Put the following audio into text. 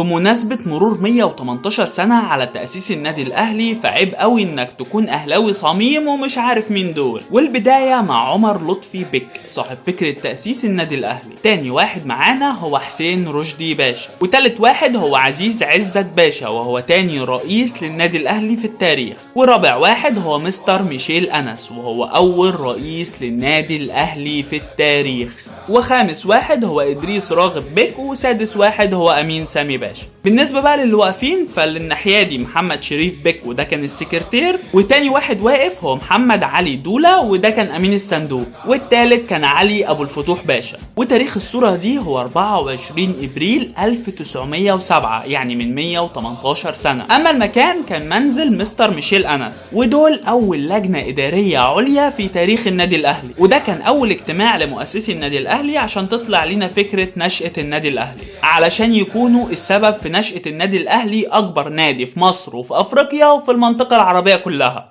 بمناسبة مرور 118 سنة على تأسيس النادي الأهلي، فعيب قوي إنك تكون أهلاوي صميم ومش عارف مين دول. والبداية مع عمر لطفي بك صاحب فكرة تأسيس النادي الأهلي. تاني واحد معانا هو حسين رشدي باشا، وتالت واحد هو عزيز عزت باشا وهو تاني رئيس للنادي الأهلي في التاريخ. ورابع واحد هو مستر ميشيل أنس وهو أول رئيس للنادي الأهلي في التاريخ. وخامس واحد هو إدريس راغب بك، وسادس واحد هو أمين سامي باشا. بالنسبة بقى للي واقفين، فالناحية دي محمد شريف بك وده كان السكرتير، وتاني واحد واقف هو محمد علي دولة وده كان أمين الصندوق، والتالت كان علي أبو الفتوح باشا. وتاريخ الصورة دي هو 24 إبريل 1907، يعني من 118 سنة. أما المكان كان منزل مستر ميشيل أنس، ودول أول لجنة إدارية عليا في تاريخ النادي الأهلي. وده كان أول اجتماع لمؤسسي النادي الأهلي عشان تطلع لنا فكرة نشأة النادي الأهلي، علشان يكونوا السبب في نشأة النادي الأهلي أكبر نادي في مصر وفي أفريقيا وفي المنطقة العربية كلها.